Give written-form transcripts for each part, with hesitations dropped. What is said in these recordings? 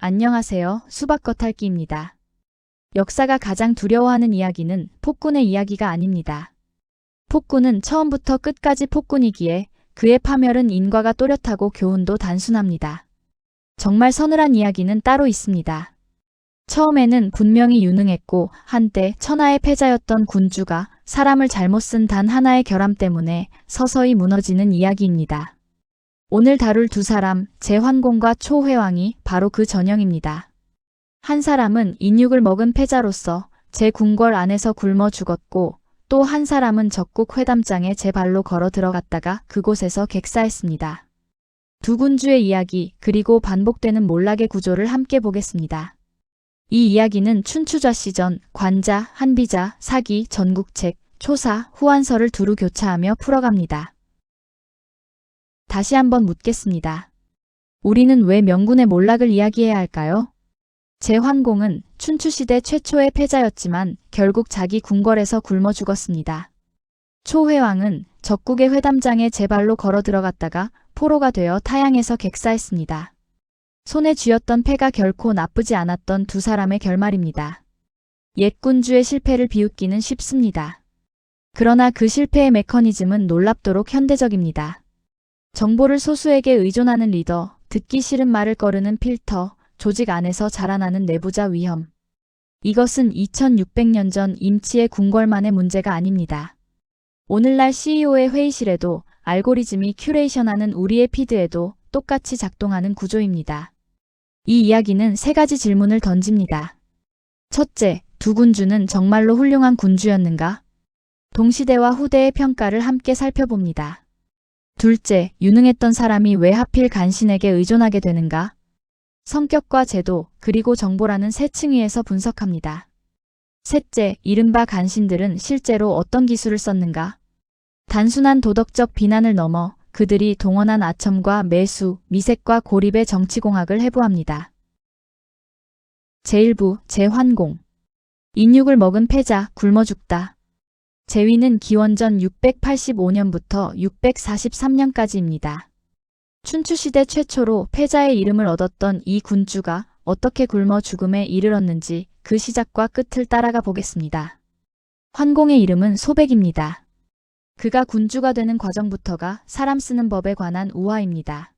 안녕하세요. 수박 겉핥기입니다. 역사가 가장 두려워하는 이야기는 폭군의 이야기가 아닙니다. 폭군은 처음부터 끝까지 폭군이기에 그의 파멸은 인과가 또렷하고 교훈도 단순합니다. 정말 서늘한 이야기는 따로 있습니다. 처음에는 분명히 유능했고 한때 천하의 패자였던 군주가 사람을 잘못 쓴 단 하나의 결함 때문에 서서히 무너지는 이야기입니다. 오늘 다룰 두 사람, 제환공과 초회왕이 바로 그 전형입니다. 한 사람은 인육을 먹은 패자로서 제궁궐 안에서 굶어 죽었고 또 한 사람은 적국 회담장에 제 발로 걸어 들어갔다가 그곳에서 객사했습니다. 두 군주의 이야기 그리고 반복되는 몰락의 구조를 함께 보겠습니다. 이 이야기는 춘추좌시전, 관자, 한비자, 사기, 전국책, 초사, 후한서를 두루 교차하며 풀어갑니다. 다시 한번 묻겠습니다. 우리는 왜 명군의 몰락을 이야기해야 할까요? 제환공은 춘추시대 최초의 패자였지만 결국 자기 궁궐에서 굶어 죽었습니다. 초회왕은 적국의 회담장에 제 발로 걸어 들어갔다가 포로가 되어 타향에서 객사했습니다. 손에 쥐었던 패가 결코 나쁘지 않았던 두 사람의 결말입니다. 옛 군주의 실패를 비웃기는 쉽습니다. 그러나 그 실패의 메커니즘은 놀랍도록 현대적입니다. 정보를 소수에게 의존하는 리더, 듣기 싫은 말을 거르는 필터, 조직 안에서 자라나는 내부자 위험. 이것은 2600년 전 임치의 궁궐만의 문제가 아닙니다. 오늘날 CEO의 회의실에도 알고리즘이 큐레이션하는 우리의 피드에도 똑같이 작동하는 구조입니다. 이 이야기는 세 가지 질문을 던집니다. 첫째, 두 군주는 정말로 훌륭한 군주였는가? 동시대와 후대의 평가를 함께 살펴봅니다. 둘째, 유능했던 사람이 왜 하필 간신에게 의존하게 되는가? 성격과 제도, 그리고 정보라는 세 층위에서 분석합니다. 셋째, 이른바 간신들은 실제로 어떤 기술을 썼는가? 단순한 도덕적 비난을 넘어 그들이 동원한 아첨과 매수, 미색과 고립의 정치공학을 해부합니다. 제1부, 제환공. 인육을 먹은 패자, 굶어 죽다. 제위는 기원전 685년부터 643년까지입니다. 춘추시대 최초로 패자의 이름을 얻었던 이 군주가 어떻게 굶어 죽음에 이르렀는지 그 시작과 끝을 따라가 보겠습니다. 환공의 이름은 소백입니다. 그가 군주가 되는 과정부터가 사람 쓰는 법에 관한 우화입니다.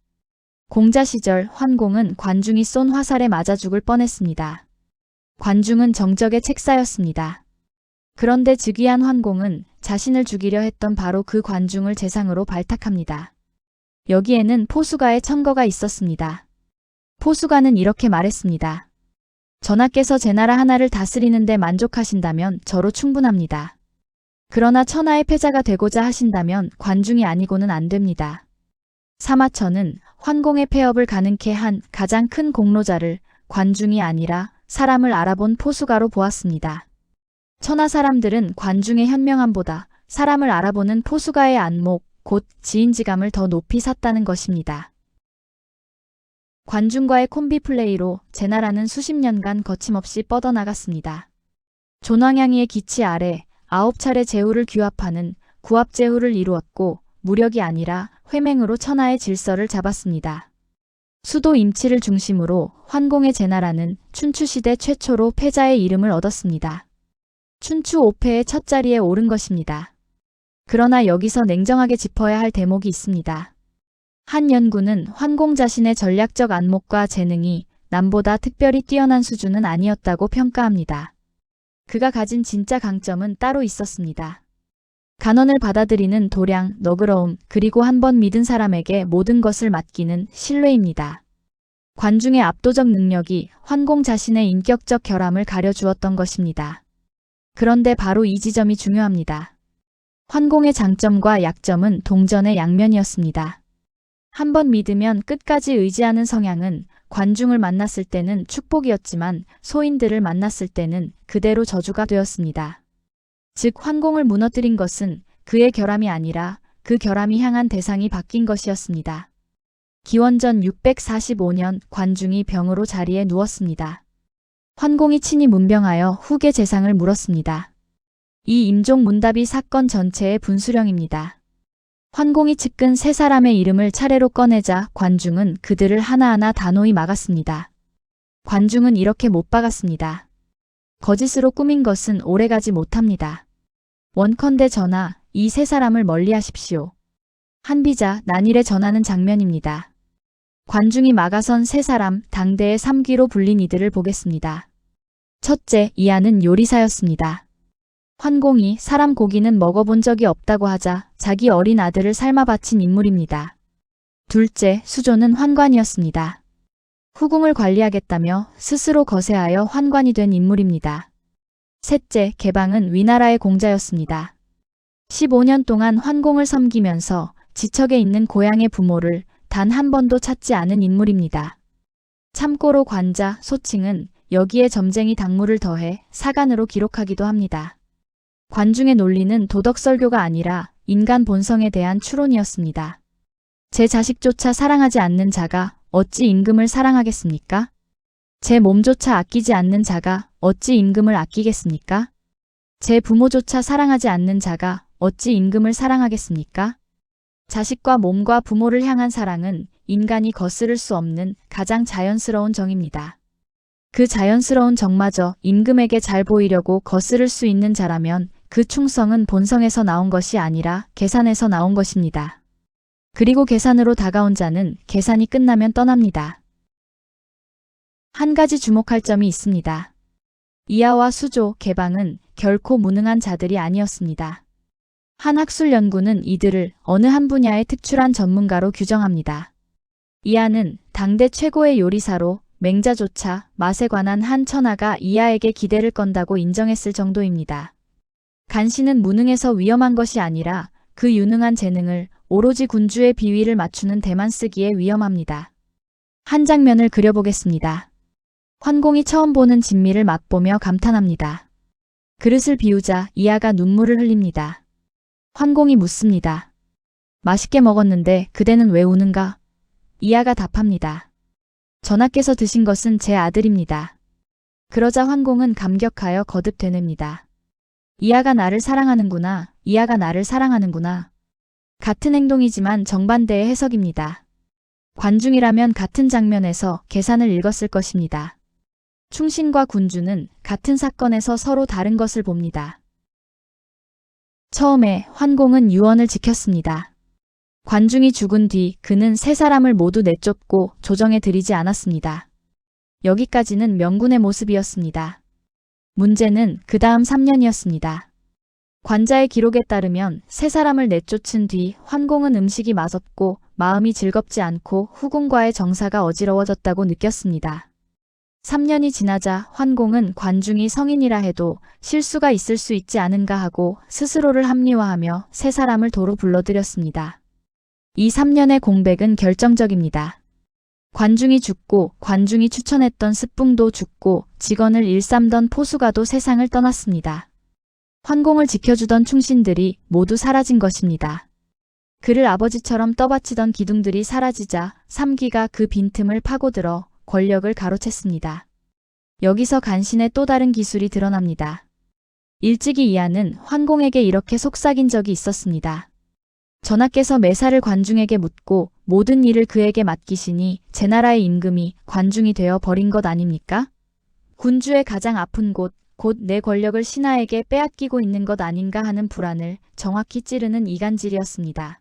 공자 시절 환공은 관중이 쏜 화살에 맞아 죽을 뻔했습니다. 관중은 정적의 책사였습니다. 그런데 즉위한 환공은 자신을 죽이려 했던 바로 그 관중을 재상으로 발탁합니다. 여기에는 포수가의 첨거가 있었습니다. 포수가는 이렇게 말했습니다. 전하께서 제 나라 하나를 다스리는 데 만족하신다면 저로 충분합니다. 그러나 천하의 패자가 되고자 하신다면 관중이 아니고는 안 됩니다. 사마천은 환공의 폐업을 가능케 한 가장 큰 공로자를 관중이 아니라 사람을 알아본 포수가로 보았습니다. 천하 사람들은 관중의 현명함보다 사람을 알아보는 포수가의 안목, 곧 지인지감을 더 높이 샀다는 것입니다. 관중과의 콤비 플레이로 제나라는 수십 년간 거침없이 뻗어나갔습니다. 존왕양이의 기치 아래 9차례 제후를 규합하는 구합제후를 이루었고 무력이 아니라 회맹으로 천하의 질서를 잡았습니다. 수도 임치를 중심으로 환공의 제나라는 춘추시대 최초로 패자의 이름을 얻었습니다. 춘추 5패의 첫 자리에 오른 것입니다. 그러나 여기서 냉정하게 짚어야 할 대목이 있습니다. 한 연구는 환공 자신의 전략적 안목과 재능이 남보다 특별히 뛰어난 수준은 아니었다고 평가합니다. 그가 가진 진짜 강점은 따로 있었습니다. 간언을 받아들이는 도량, 너그러움, 그리고 한 번 믿은 사람에게 모든 것을 맡기는 신뢰입니다. 관중의 압도적 능력이 환공 자신의 인격적 결함을 가려주었던 것입니다. 그런데 바로 이 지점이 중요합니다. 환공의 장점과 약점은 동전의 양면이었습니다. 한 번 믿으면 끝까지 의지하는 성향은 관중을 만났을 때는 축복이었지만 소인들을 만났을 때는 그대로 저주가 되었습니다. 즉 환공을 무너뜨린 것은 그의 결함이 아니라 그 결함이 향한 대상이 바뀐 것이었습니다. 기원전 645년 관중이 병으로 자리에 누웠습니다. 환공이 친히 문병하여 후계 재상을 물었습니다. 이 임종문답이 사건 전체의 분수령입니다. 환공이 측근 세 사람의 이름을 차례로 꺼내자 관중은 그들을 하나하나 단호히 막았습니다. 관중은 이렇게 못 박았습니다. 거짓으로 꾸민 것은 오래가지 못합니다. 원컨대 전하, 이 세 사람을 멀리하십시오. 한비자 난일에 전하는 장면입니다. 관중이 막아선 세 사람, 당대의 삼귀로 불린 이들을 보겠습니다. 첫째, 이하는 요리사였습니다. 환공이 사람 고기는 먹어본 적이 없다고 하자 자기 어린 아들을 삶아 바친 인물입니다. 둘째, 수조는 환관이었습니다. 후궁을 관리하겠다며 스스로 거세하여 환관이 된 인물입니다. 셋째, 개방은 위나라의 공자였습니다. 15년 동안 환공을 섬기면서 지척에 있는 고향의 부모를 단 한 번도 찾지 않은 인물입니다. 참고로 관자, 소칭은 여기에 점쟁이 당무를 더해 사간으로 기록하기도 합니다. 관중의 논리는 도덕설교가 아니라 인간 본성에 대한 추론이었습니다. 제 자식조차 사랑하지 않는 자가 어찌 임금을 사랑하겠습니까? 제 몸조차 아끼지 않는 자가 어찌 임금을 아끼겠습니까? 제 부모조차 사랑하지 않는 자가 어찌 임금을 사랑하겠습니까? 자식과 몸과 부모를 향한 사랑은 인간이 거스를 수 없는 가장 자연스러운 정입니다. 그 자연스러운 정마저 임금에게 잘 보이려고 거스를 수 있는 자라면 그 충성은 본성에서 나온 것이 아니라 계산에서 나온 것입니다. 그리고 계산으로 다가온 자는 계산이 끝나면 떠납니다. 한 가지 주목할 점이 있습니다. 이하와 수조, 개방은 결코 무능한 자들이 아니었습니다. 한 학술 연구는 이들을 어느 한 분야의 특출한 전문가로 규정합니다. 이하는 당대 최고의 요리사로 맹자조차 맛에 관한 한 천하가 이하에게 기대를 건다고 인정했을 정도입니다. 간신은 무능해서 위험한 것이 아니라 그 유능한 재능을 오로지 군주의 비위를 맞추는 대만 쓰기에 위험합니다. 한 장면을 그려보겠습니다. 환공이 처음 보는 진미를 맛보며 감탄합니다. 그릇을 비우자 이하가 눈물을 흘립니다. 환공이 묻습니다. 맛있게 먹었는데 그대는 왜 우는가? 이하가 답합니다. 전하께서 드신 것은 제 아들입니다. 그러자 환공은 감격하여 거듭 되뇌입니다. 이하가 나를 사랑하는구나. 이하가 나를 사랑하는구나. 같은 행동이지만 정반대의 해석입니다. 관중이라면 같은 장면에서 계산을 읽었을 것입니다. 충신과 군주는 같은 사건에서 서로 다른 것을 봅니다. 처음에 환공은 유언을 지켰습니다. 관중이 죽은 뒤 그는 세 사람을 모두 내쫓고 조정에 들이지 않았습니다. 여기까지는 명군의 모습이었습니다. 문제는 그 다음 3년이었습니다. 관자의 기록에 따르면 세 사람을 내쫓은 뒤 환공은 음식이 맛없고 마음이 즐겁지 않고 후궁과의 정사가 어지러워졌다고 느꼈습니다. 3년이 지나자 환공은 관중이 성인이라 해도 실수가 있을 수 있지 않은가 하고 스스로를 합리화하며 세 사람을 도로 불러들였습니다. 이 3년의 공백은 결정적입니다. 관중이 죽고 관중이 추천했던 스풍도 죽고 직원을 일삼던 포수가도 세상을 떠났습니다. 환공을 지켜주던 충신들이 모두 사라진 것입니다. 그를 아버지처럼 떠받치던 기둥들이 사라지자 삼귀가 그 빈틈을 파고들어 권력을 가로챘습니다. 여기서 간신의 또 다른 기술이 드러납니다. 일찍이 이하는 환공에게 이렇게 속삭인 적이 있었습니다. 전하께서 매사를 관중에게 묻고 모든 일을 그에게 맡기시니 제 나라의 임금이 관중이 되어 버린 것 아닙니까? 군주의 가장 아픈 곳, 곧 내 권력을 신하에게 빼앗기고 있는 것 아닌가 하는 불안을 정확히 찌르는 이간질이었습니다.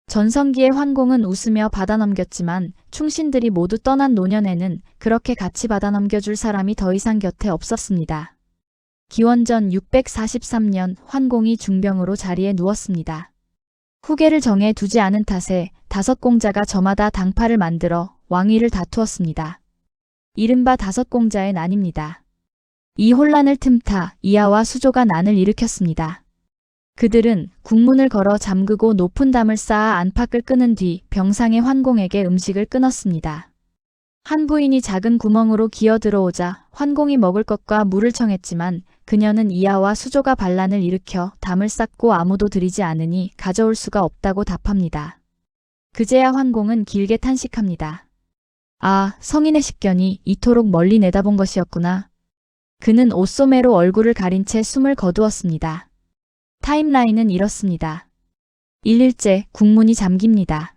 전성기의 환공은 웃으며 받아넘겼지만 충신들이 모두 떠난 노년에는 그렇게 같이 받아넘겨줄 사람이 더 이상 곁에 없었습니다. 기원전 643년 환공이 중병으로 자리에 누웠습니다. 후계를 정해 두지 않은 탓에 5공자가 저마다 당파를 만들어 왕위를 다투었습니다. 이른바 5공자의 난입니다. 이 혼란을 틈타 이하와 수조가 난을 일으켰습니다. 그들은 국문을 걸어 잠그고 높은 담을 쌓아 안팎을 끄는 뒤 병상의 환공에게 음식을 끊었습니다. 한 부인이 작은 구멍으로 기어 들어오자 환공이 먹을 것과 물을 청했지만 그녀는 이하와 수조가 반란을 일으켜 담을 쌓고 아무도 들이지 않으니 가져올 수가 없다고 답합니다. 그제야 환공은 길게 탄식합니다. 아, 성인의 식견이 이토록 멀리 내다본 것이었구나. 그는 옷소매로 얼굴을 가린 채 숨을 거두었습니다. 타임라인은 이렇습니다. 1일째 국문이 잠깁니다.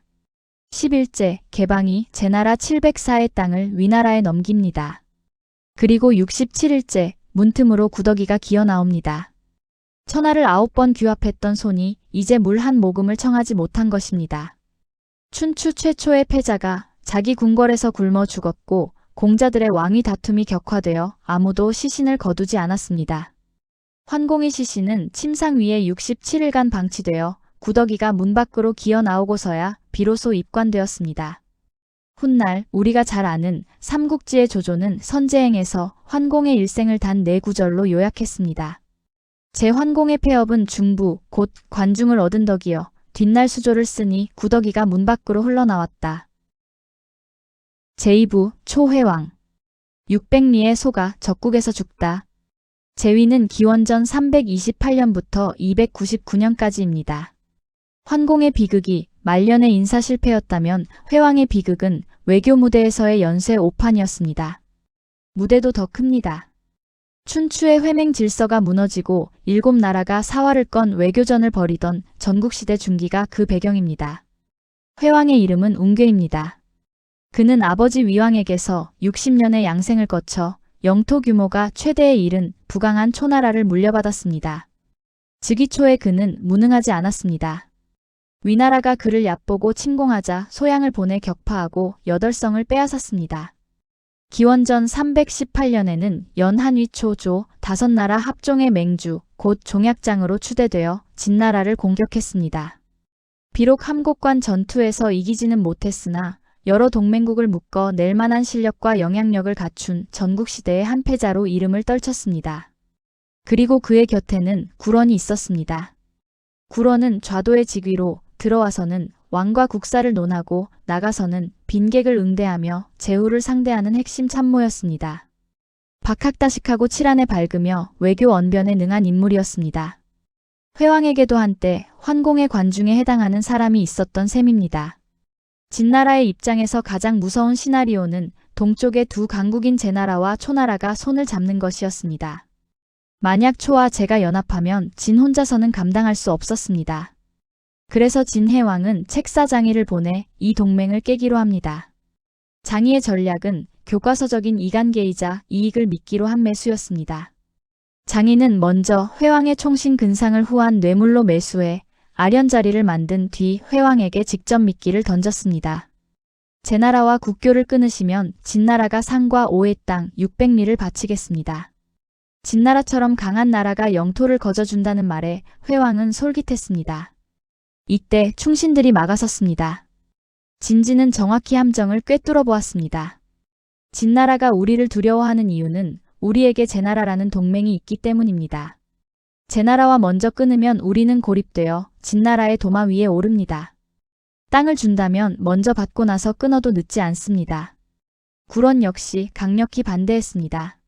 10일째 개방이 제나라 704의 땅을 위나라에 넘깁니다. 그리고 67일째 문틈으로 구더기가 기어 나옵니다. 천하를 9번 규합했던 손이 이제 물 한 모금을 청하지 못한 것입니다. 춘추 최초의 패자가 자기 궁궐에서 굶어 죽었고 공자들의 왕위 다툼이 격화되어 아무도 시신을 거두지 않았습니다. 환공의 시신은 침상 위에 67일간 방치되어 구더기가 문 밖으로 기어 나오고서야 비로소 입관되었습니다. 훗날 우리가 잘 아는 삼국지의 조조는 선제행에서 환공의 일생을 단 4구절로 요약했습니다. 제환공의 폐업은 중부 곧 관중을 얻은 덕이여 뒷날 수조를 쓰니 구더기가 문 밖으로 흘러나왔다. 제2부 초회왕 600리의 소가 적국에서 죽다. 제위는 기원전 328년부터 299년까지입니다. 환공의 비극이 말년의 인사 실패였다면 회왕의 비극은 외교 무대에서의 연쇄 오판이었습니다. 무대도 더 큽니다. 춘추의 회맹 질서가 무너지고 7나라가 사활을 건 외교전을 벌이던 전국시대 중기가 그 배경입니다. 회왕의 이름은 웅괴입니다. 그는 아버지 위왕에게서 60년의 양생을 거쳐 영토 규모가 최대에 이른 부강한 초나라를 물려받았습니다. 즉위 초에 그는 무능하지 않았습니다. 위나라가 그를 얕보고 침공하자 소양을 보내 격파하고 8성을 빼앗았습니다. 기원전 318년에는 연한위 초조 5나라 합종의 맹주 곧 종약장으로 추대되어 진나라를 공격했습니다. 비록 함곡관 전투에서 이기지는 못했으나 여러 동맹국을 묶어 낼 만한 실력과 영향력을 갖춘 전국시대의 한 패자로 이름을 떨쳤습니다. 그리고 그의 곁에는 구런이 있었습니다. 구런은 좌도의 직위로 들어와서는 왕과 국사를 논하고 나가서는 빈객을 응대하며 제후를 상대하는 핵심 참모였습니다. 박학다식하고 칠한에 밝으며 외교 언변에 능한 인물이었습니다. 회왕에게도 한때 환공의 관중에 해당하는 사람이 있었던 셈입니다. 진나라의 입장에서 가장 무서운 시나리오는 동쪽의 두 강국인 제나라와 초나라가 손을 잡는 것이었습니다. 만약 초와 제가 연합하면 진 혼자서는 감당할 수 없었습니다. 그래서 진해왕은 책사장의를 보내 이 동맹을 깨기로 합니다. 장의의 전략은 교과서적인 이간계이자 이익을 미끼로 한 매수였습니다. 장의는 먼저 회왕의 총신 근상을 후한 뇌물로 매수해 아련자리를 만든 뒤 회왕에게 직접 미끼를 던졌습니다. 제나라와 국교를 끊으시면 진나라가 상과 오의 땅 600리를 바치겠습니다. 진나라처럼 강한 나라가 영토를 거저준다는 말에 회왕은 솔깃했습니다. 이때 충신들이 막아섰습니다. 진지는 정확히 함정을 꿰뚫어 보았습니다. 진나라가 우리를 두려워하는 이유는 우리에게 제나라라는 동맹이 있기 때문입니다. 제나라와 먼저 끊으면 우리는 고립되어 진나라의 도마 위에 오릅니다. 땅을 준다면 먼저 받고 나서 끊어도 늦지 않습니다. 구런 역시 강력히 반대했습니다.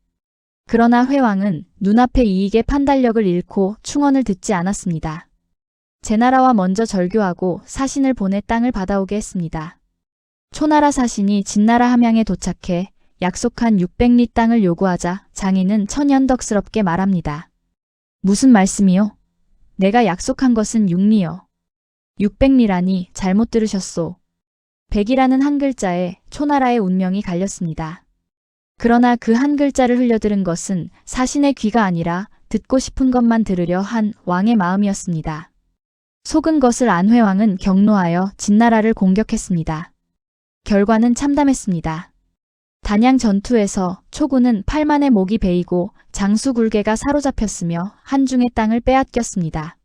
그러나 회왕은 눈앞의 이익의 판단력을 잃고 충언을 듣지 않았습니다. 제나라와 먼저 절교하고 사신을 보내 땅을 받아오게 했습니다. 초나라 사신이 진나라 함양에 도착해 약속한 600리 땅을 요구하자 장의는 천연덕스럽게 말합니다. 무슨 말씀이요? 내가 약속한 것은 6리요. 600리라니 잘못 들으셨소. 100이라는 한 글자에 초나라의 운명이 갈렸습니다. 그러나 그 한 글자를 흘려들은 것은 사신의 귀가 아니라 듣고 싶은 것만 들으려 한 왕의 마음이었습니다. 속은 것을 안 회왕은 격노하여 진나라를 공격했습니다. 결과는 참담했습니다. 단양 전투에서 초구는 8만의 목이 베이고 장수 굴개가 사로잡혔으며 한중의 땅을 빼앗겼습니다.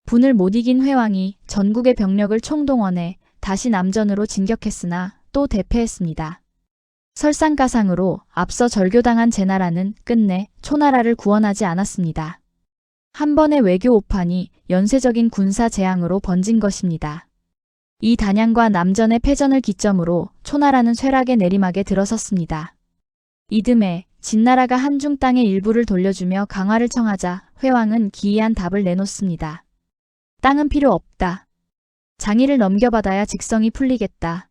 분을 못 이긴 회왕이 전국의 병력을 총동원해 다시 남전으로 진격했으나 또 대패했습니다. 설상가상으로 앞서 절교당한 제나라는 끝내 초나라를 구원하지 않았습니다. 한 번의 외교 오판이 연쇄적인 군사 재앙으로 번진 것입니다. 이 단양과 남전의 패전을 기점으로 초나라는 쇠락의 내리막에 들어섰습니다. 이듬해 진나라가 한중 땅의 일부를 돌려주며 강화를 청하자 회왕은 기이한 답을 내놓습니다. 땅은 필요 없다. 장의를 넘겨받아야 직성이 풀리겠다.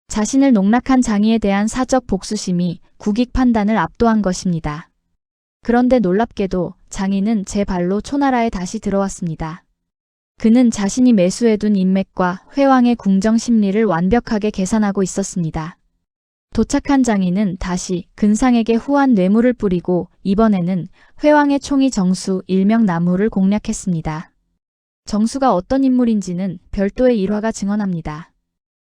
자신을 농락한 장의에 대한 사적 복수심이 국익 판단을 압도한 것입니다. 그런데 놀랍게도 장의는 제 발로 초나라에 다시 들어왔습니다. 그는 자신이 매수해둔 인맥과 회왕의 궁정 심리를 완벽하게 계산하고 있었습니다. 도착한 장인은 다시 근상에게 후한 뇌물을 뿌리고 이번에는 회왕의 총이 정수 일명 남후를 공략했습니다. 정수가 어떤 인물인지는 별도의 일화가 증언합니다.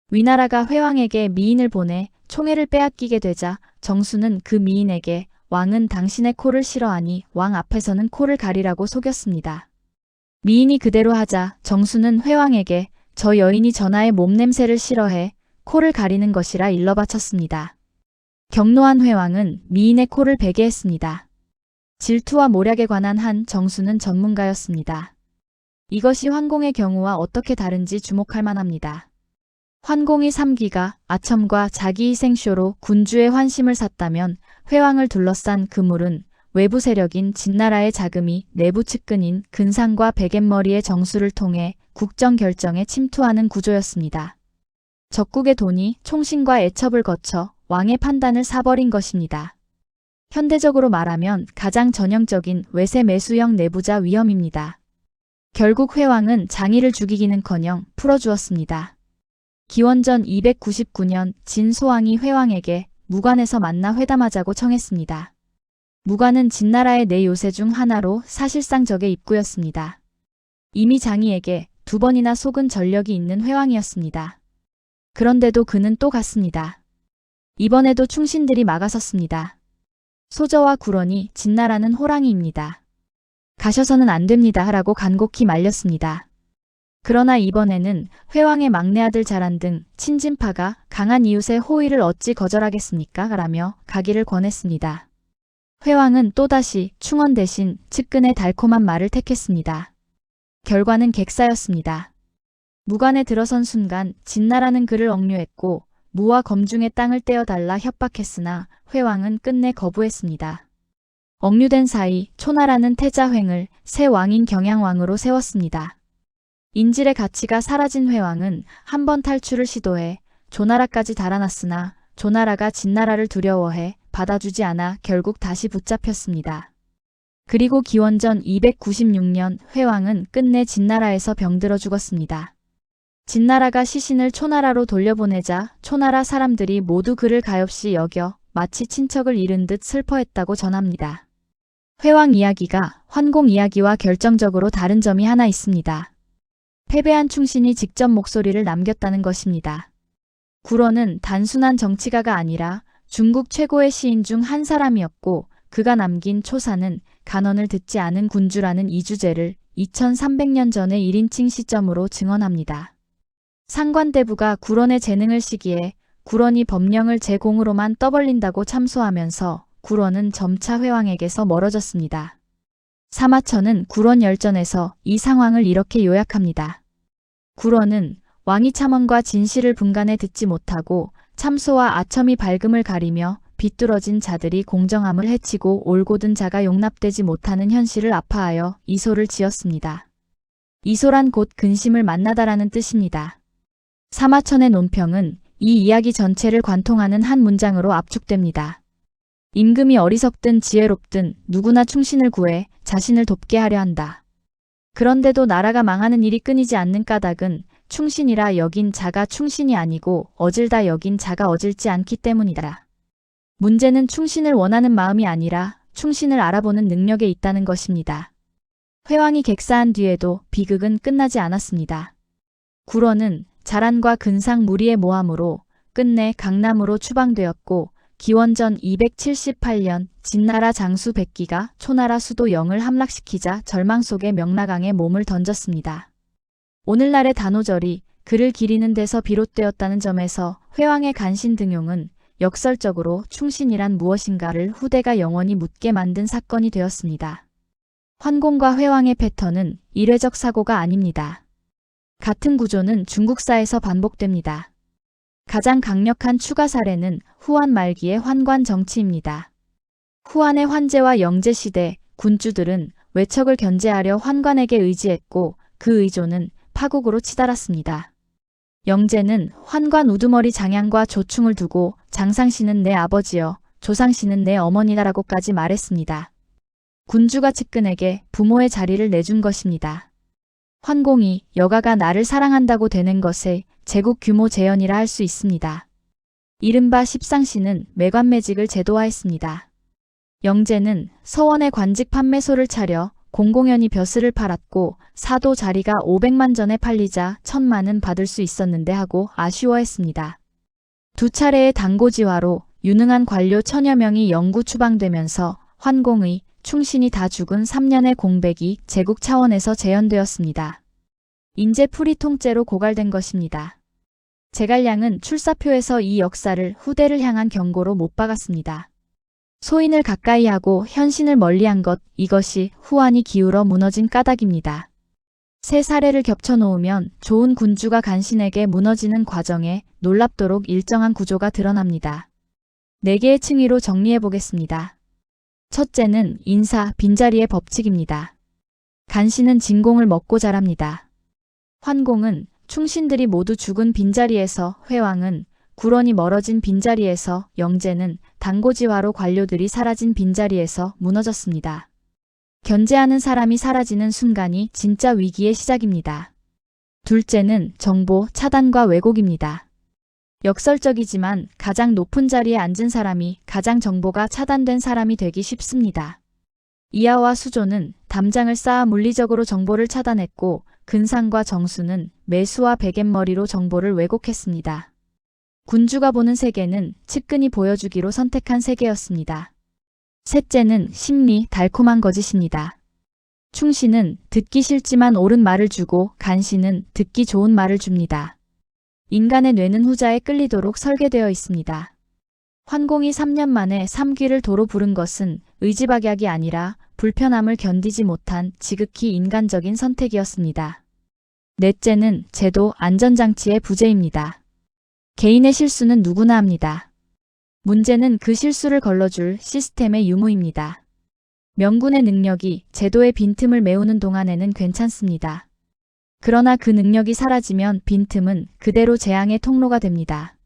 위나라가 회왕에게 미인을 보내 총애를 빼앗기게 되자 정수는 그 미인에게 왕은 당신의 코를 싫어하니 왕 앞에서는 코를 가리라고 속였습니다. 미인이 그대로 하자 정수는 회왕에게 저 여인이 전하의 몸냄새를 싫어해 코를 가리는 것이라 일러 바쳤습니다. 격노한 회왕은 미인의 코를 베게 했습니다. 질투와 모략에 관한 한 정수는 전문가였습니다. 이것이 환공의 경우와 어떻게 다른지 주목할 만합니다. 환공이 3기가 아첨과 자기희생쇼로 군주의 환심을 샀다면 회왕을 둘러싼 그물은 외부 세력인 진나라의 자금이 내부 측근인 근상과 베갯머리의 정수를 통해 국정 결정에 침투하는 구조였습니다. 적국의 돈이 총신과 애첩을 거쳐 왕의 판단을 사버린 것입니다. 현대적으로 말하면 가장 전형적인 외세 매수형 내부자 위험입니다. 결국 회왕은 장의를 죽이기는커녕 풀어주었습니다. 기원전 299년 진소왕이 회왕에게 무관에서 만나 회담하자고 청했습니다. 무관은 진나라의 네 요새 중 하나로 사실상 적의 입구였습니다. 이미 장의에게 2번이나 속은 전력이 있는 회왕이었습니다. 그런데도 그는 또 갔습니다. 이번에도 충신들이 막아섰습니다. 소저와 구런이 진나라는 호랑이입니다. 가셔서는 안 됩니다 하라고 간곡히 말렸습니다. 그러나 이번에는 회왕의 막내 아들 자란 등 친진파가 강한 이웃의 호의를 어찌 거절하겠습니까? 라며 가기를 권했습니다. 회왕은 또다시 충원 대신 측근의 달콤한 말을 택했습니다. 결과는 객사였습니다. 무관에 들어선 순간 진나라는 그를 억류했고 무와 검중의 땅을 떼어달라 협박했으나 회왕은 끝내 거부했습니다. 억류된 사이 초나라는 태자횡을 새 왕인 경양왕으로 세웠습니다. 인질의 가치가 사라진 회왕은 한 번 탈출을 시도해 조나라까지 달아났으나 조나라가 진나라를 두려워해 받아주지 않아 결국 다시 붙잡혔습니다. 그리고 기원전 296년 회왕은 끝내 진나라에서 병들어 죽었습니다. 진나라가 시신을 초나라로 돌려보내자 초나라 사람들이 모두 그를 가엾이 여겨 마치 친척을 잃은 듯 슬퍼했다고 전합니다. 회왕 이야기가 환공 이야기와 결정적으로 다른 점이 하나 있습니다. 패배한 충신이 직접 목소리를 남겼다는 것입니다. 구런은 단순한 정치가가 아니라 중국 최고의 시인 중 한 사람이었고 그가 남긴 초사는 간언을 듣지 않은 군주라는 이주제를 2300년 전의 1인칭 시점으로 증언합니다. 상관대부가 구런의 재능을 시기에 구런이 법령을 제 공으로만 떠벌린다고 참소하면서 구런은 점차 회왕에게서 멀어졌습니다. 사마천은 구런 열전에서 이 상황을 이렇게 요약합니다. 구런은 왕이 참언과 진실을 분간해 듣지 못하고 참소와 아첨이 밝음을 가리며 비뚤어진 자들이 공정함을 해치고 올곧은 자가 용납되지 못하는 현실을 아파하여 이소를 지었습니다. 이소란 곧 근심을 만나다라는 뜻입니다. 사마천의 논평은 이 이야기 전체를 관통하는 한 문장으로 압축됩니다. 임금이 어리석든 지혜롭든 누구나 충신을 구해 자신을 돕게 하려 한다. 그런데도 나라가 망하는 일이 끊이지 않는 까닭은 충신이라 여긴 자가 충신이 아니고 어질다 여긴 자가 어질지 않기 때문이다. 문제는 충신을 원하는 마음이 아니라 충신을 알아보는 능력에 있다는 것입니다. 회왕이 객사한 뒤에도 비극은 끝나지 않았습니다. 구런은 자란과 근상 무리의 모함으로 끝내 강남으로 추방되었고 기원전 278년 진나라 장수 백기가 초나라 수도 영을 함락시키자 절망 속에 명나강에 몸을 던졌습니다. 오늘날의 단오절이 그를 기리는 데서 비롯되었다는 점에서 회왕의 간신등용은 역설적으로 충신이란 무엇인가를 후대가 영원히 묻게 만든 사건이 되었습니다. 환공과 회왕의 패턴은 일회적 사고가 아닙니다. 같은 구조는 중국사에서 반복됩니다. 가장 강력한 추가 사례는 후한 말기의 환관 정치입니다. 후한의 환제와 영제 시대 군주들은 외척을 견제하려 환관에게 의지했고 그 의존은 파국으로 치달았습니다. 영제는 환관 우두머리 장양과 조충을 두고 장상씨는 내 아버지여 조상씨는 내 어머니다라고까지 말했습니다. 군주가 측근에게 부모의 자리를 내준 것입니다. 환공이 여가가 나를 사랑한다고 되는 것에 제국 규모 재현이라 할 수 있습니다. 이른바 십상시는 매관매직을 제도화했습니다. 영제는 서원에 관직 판매소를 차려 공공연히 벼슬을 팔았고 사도 자리가 500만 전에 팔리자 1000만은 받을 수 있었는데 하고 아쉬워했습니다. 두 차례의 당고지화로 유능한 관료 1000여 명이 영구 추방되면서 환공의, 충신이 다 죽은 3년의 공백이 제국 차원에서 재현되었습니다. 인재 풀이 통째로 고갈된 것입니다. 제갈량은 출사표에서 이 역사를 후대를 향한 경고로 못 박았습니다. 소인을 가까이 하고 현신을 멀리한 것, 이것이 후환이 기울어 무너진 까닭입니다. 세 사례를 겹쳐놓으면 좋은 군주가 간신에게 무너지는 과정에 놀랍도록 일정한 구조가 드러납니다. 4개의 층위로 정리해보겠습니다. 첫째는 인사, 빈자리의 법칙입니다. 간신은 진공을 먹고 자랍니다. 환공은 충신들이 모두 죽은 빈자리에서, 회왕은 구런이 멀어진 빈자리에서, 영제는 당고지화로 관료들이 사라진 빈자리에서 무너졌습니다. 견제하는 사람이 사라지는 순간이 진짜 위기의 시작입니다. 둘째는 정보, 차단과 왜곡입니다. 역설적이지만 가장 높은 자리에 앉은 사람이 가장 정보가 차단된 사람이 되기 쉽습니다. 이하와 수조는 담장을 쌓아 물리적으로 정보를 차단했고 근상과 정수는 매수와 베갯머리로 정보를 왜곡했습니다. 군주가 보는 세계는 측근이 보여주기로 선택한 세계였습니다. 셋째는 심리, 달콤한 거짓입니다. 충신은 듣기 싫지만 옳은 말을 주고 간신은 듣기 좋은 말을 줍니다. 인간의 뇌는 후자에 끌리도록 설계되어 있습니다. 환공이 3년 만에 3귀를 도로 부른 것은 의지박약이 아니라 불편함을 견디지 못한 지극히 인간적인 선택이었습니다. 넷째는 제도, 안전장치의 부재입니다. 개인의 실수는 누구나 합니다. 문제는 그 실수를 걸러줄 시스템의 유무입니다. 명군의 능력이 제도의 빈틈을 메우는 동안에는 괜찮습니다. 그러나 그 능력이 사라지면 빈틈은 그대로 재앙의 통로가 됩니다.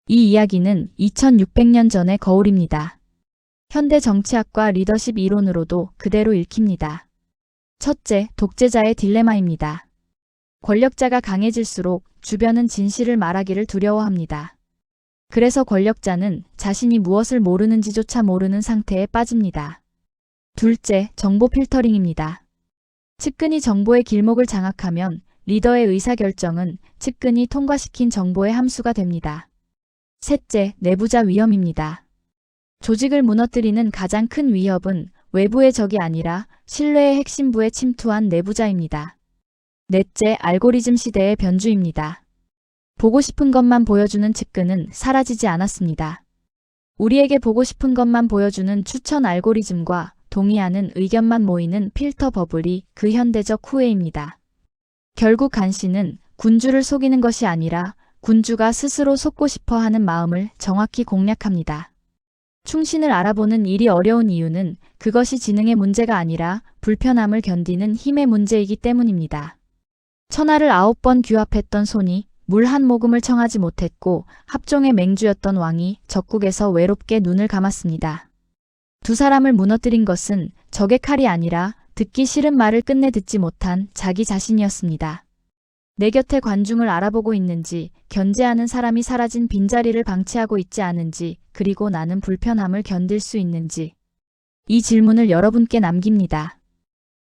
이 이야기는 2600년 전의 거울입니다. 현대 정치학과 리더십 이론으로도 그대로 읽힙니다. 첫째, 독재자의 딜레마입니다. 권력자가 강해질수록 주변은 진실을 말하기를 두려워합니다. 그래서 권력자는 자신이 무엇을 모르는지조차 모르는 상태에 빠집니다. 둘째, 정보 필터링입니다. 측근이 정보의 길목을 장악하면 리더의 의사결정은 측근이 통과시킨 정보의 함수가 됩니다. 셋째, 내부자 위험입니다. 조직을 무너뜨리는 가장 큰 위협은 외부의 적이 아니라 신뢰의 핵심부에 침투한 내부자입니다. 넷째, 알고리즘 시대의 변주입니다. 보고 싶은 것만 보여주는 측근은 사라지지 않았습니다. 우리에게 보고 싶은 것만 보여주는 추천 알고리즘과 동의하는 의견만 모이는 필터 버블이 그 현대적 후회입니다. 결국 간신은 군주를 속이는 것이 아니라 군주가 스스로 속고 싶어 하는 마음을 정확히 공략합니다. 충신을 알아보는 일이 어려운 이유는 그것이 지능의 문제가 아니라 불편함을 견디는 힘의 문제이기 때문입니다. 천하를 9번 규합했던 손이 물 한 모금을 청하지 못했고 합종의 맹주였던 왕이 적국에서 외롭게 눈을 감았습니다. 두 사람을 무너뜨린 것은 적의 칼이 아니라 듣기 싫은 말을 끝내 듣지 못한 자기 자신이었습니다. 내 곁에 관중을 알아보고 있는지, 견제하는 사람이 사라진 빈자리를 방치하고 있지 않은지, 그리고 나는 불편함을 견딜 수 있는지. 이 질문을 여러분께 남깁니다.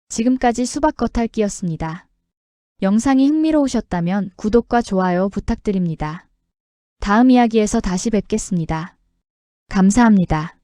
지금까지 수박 겉핥기였습니다. 영상이 흥미로우셨다면 구독과 좋아요 부탁드립니다. 다음 이야기에서 다시 뵙겠습니다. 감사합니다.